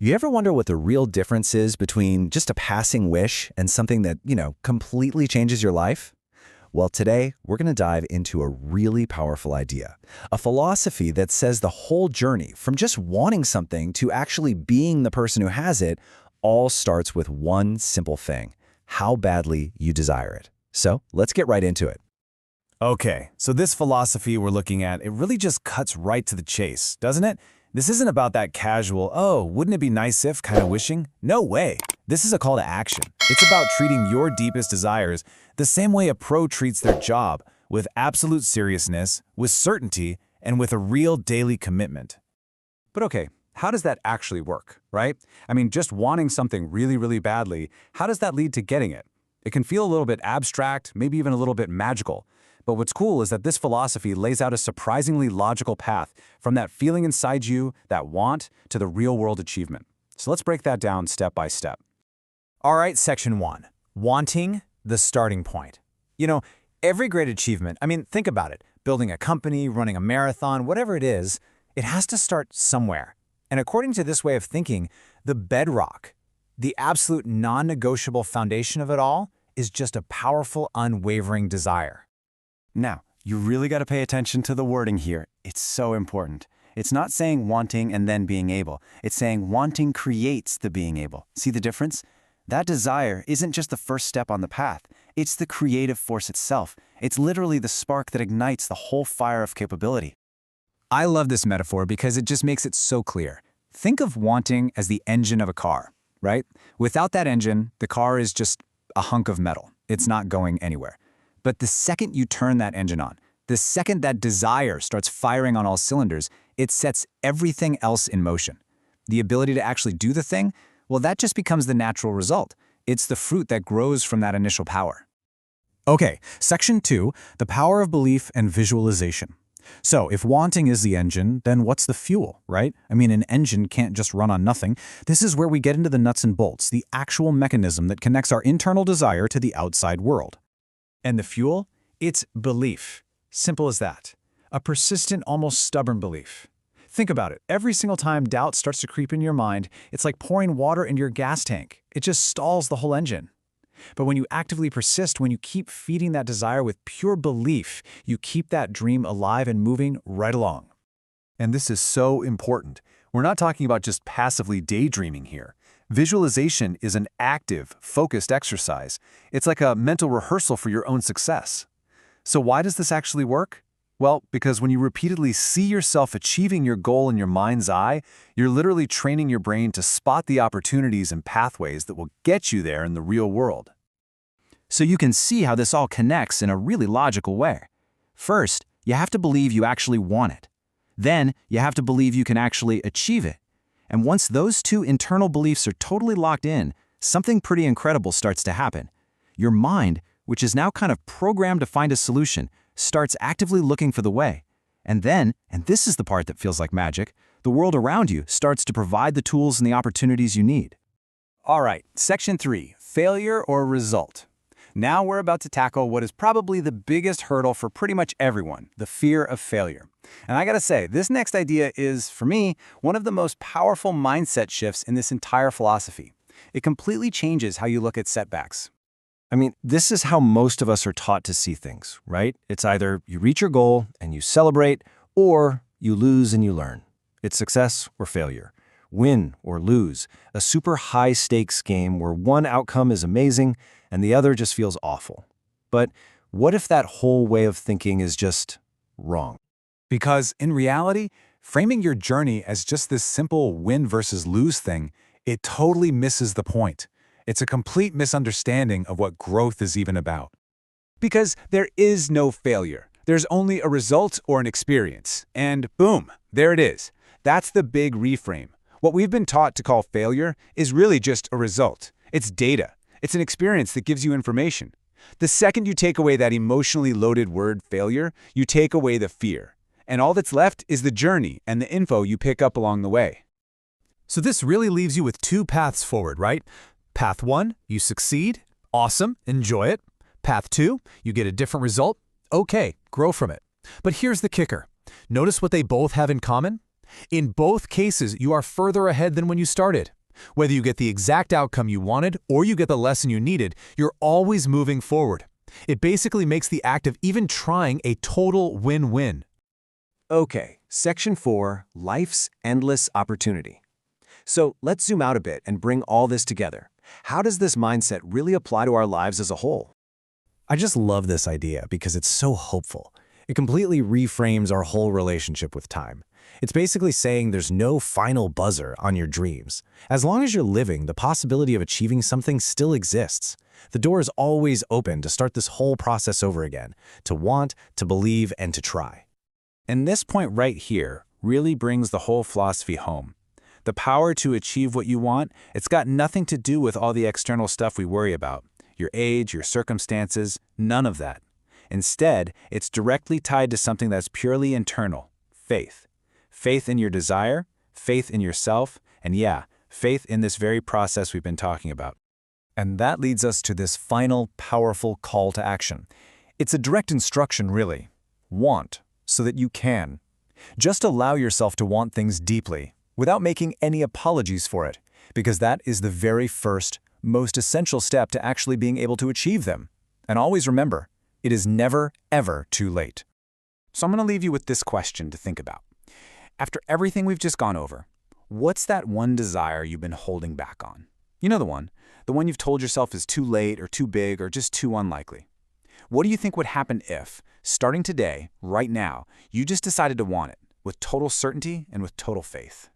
You ever wonder what the real difference is between just a passing wish and something that, completely changes your life? Well, today we're going to dive into a really powerful idea, a philosophy that says the whole journey from just wanting something to actually being the person who has it all starts with one simple thing: how badly you desire it. So let's get right into it. Okay, so this philosophy we're looking at, it really just cuts right to the chase, doesn't it? This isn't about that casual, oh, wouldn't it be nice if kind of wishing? No way. This is a call to action. It's about treating your deepest desires the same way a pro treats their job, with absolute seriousness, with certainty, and with a real daily commitment. But okay, how does that actually work, right? I mean, just wanting something really, really badly, how does that lead to getting it? It can feel a little bit abstract, maybe even a little bit magical. But what's cool is that this philosophy lays out a surprisingly logical path from that feeling inside you, that want, to the real-world achievement. So let's break that down step by step. All right, section 1. Wanting, the starting point. Every great achievement, think about it. Building a company, running a marathon, whatever it is, it has to start somewhere. And according to this way of thinking, the bedrock, the absolute non-negotiable foundation of it all, is just a powerful, unwavering desire. Now, you really got to pay attention to the wording here. It's so important. It's not saying wanting and then being able. It's saying wanting creates the being able. See the difference? That desire isn't just the first step on the path. It's the creative force itself. It's literally the spark that ignites the whole fire of capability. I love this metaphor because it just makes it so clear. Think of wanting as the engine of a car, right? Without that engine, the car is just a hunk of metal. It's not going anywhere. But the second you turn that engine on, the second that desire starts firing on all cylinders, it sets everything else in motion. The ability to actually do the thing, well, that just becomes the natural result. It's the fruit that grows from that initial power. Okay, section 2, the power of belief and visualization. So if wanting is the engine, then what's the fuel, right? An engine can't just run on nothing. This is where we get into the nuts and bolts, the actual mechanism that connects our internal desire to the outside world. And the fuel? It's belief. Simple as that. A persistent, almost stubborn belief. Think about it. Every single time doubt starts to creep in your mind, it's like pouring water into your gas tank. It just stalls the whole engine. But when you actively persist, when you keep feeding that desire with pure belief, you keep that dream alive and moving right along. And this is so important. We're not talking about just passively daydreaming here. Visualization is an active, focused exercise. It's like a mental rehearsal for your own success. So why does this actually work? Well, because when you repeatedly see yourself achieving your goal in your mind's eye, you're literally training your brain to spot the opportunities and pathways that will get you there in the real world. So you can see how this all connects in a really logical way. First, you have to believe you actually want it. Then, you have to believe you can actually achieve it. And once those two internal beliefs are totally locked in, something pretty incredible starts to happen. Your mind, which is now kind of programmed to find a solution, starts actively looking for the way. And then, and this is the part that feels like magic, the world around you starts to provide the tools and the opportunities you need. All right, section 3, failure or result. Now we're about to tackle what is probably the biggest hurdle for pretty much everyone, the fear of failure. And I gotta say, this next idea is, for me, one of the most powerful mindset shifts in this entire philosophy. It completely changes how you look at setbacks. This is how most of us are taught to see things, right? It's either you reach your goal and you celebrate, or you lose and you learn. It's success or failure, win or lose, a super high-stakes game where one outcome is amazing and the other just feels awful. But what if that whole way of thinking is just wrong? Because in reality, framing your journey as just this simple win versus lose thing, it totally misses the point. It's a complete misunderstanding of what growth is even about. Because there is no failure. There's only a result or an experience. And boom, there it is. That's the big reframe. What we've been taught to call failure is really just a result. It's data. It's an experience that gives you information. The second you take away that emotionally loaded word failure, you take away the fear. And all that's left is the journey and the info you pick up along the way. So this really leaves you with two paths forward, right? Path 1, you succeed. Awesome, enjoy it. Path 2, you get a different result. Okay, grow from it. But here's the kicker. Notice what they both have in common? In both cases, you are further ahead than when you started. Whether you get the exact outcome you wanted or you get the lesson you needed, you're always moving forward. It basically makes the act of even trying a total win-win. Okay, Section 4, Life's Endless Opportunity. So let's zoom out a bit and bring all this together. How does this mindset really apply to our lives as a whole? I just love this idea because it's so hopeful. It completely reframes our whole relationship with time. It's basically saying there's no final buzzer on your dreams. As long as you're living, the possibility of achieving something still exists. The door is always open to start this whole process over again, to want, to believe, and to try. And this point right here really brings the whole philosophy home. The power to achieve what you want, it's got nothing to do with all the external stuff we worry about. Your age, your circumstances, none of that. Instead, it's directly tied to something that's purely internal, faith. Faith in your desire, faith in yourself, and yeah, faith in this very process we've been talking about. And that leads us to this final, powerful call to action. It's a direct instruction, really. Want, so that you can. Just allow yourself to want things deeply, without making any apologies for it, because that is the very first, most essential step to actually being able to achieve them. And always remember, it is never, ever too late. So I'm going to leave you with this question to think about. After everything we've just gone over, what's that one desire you've been holding back on? You know the one you've told yourself is too late or too big or just too unlikely. What do you think would happen if, starting today, right now, you just decided to want it, with total certainty and with total faith?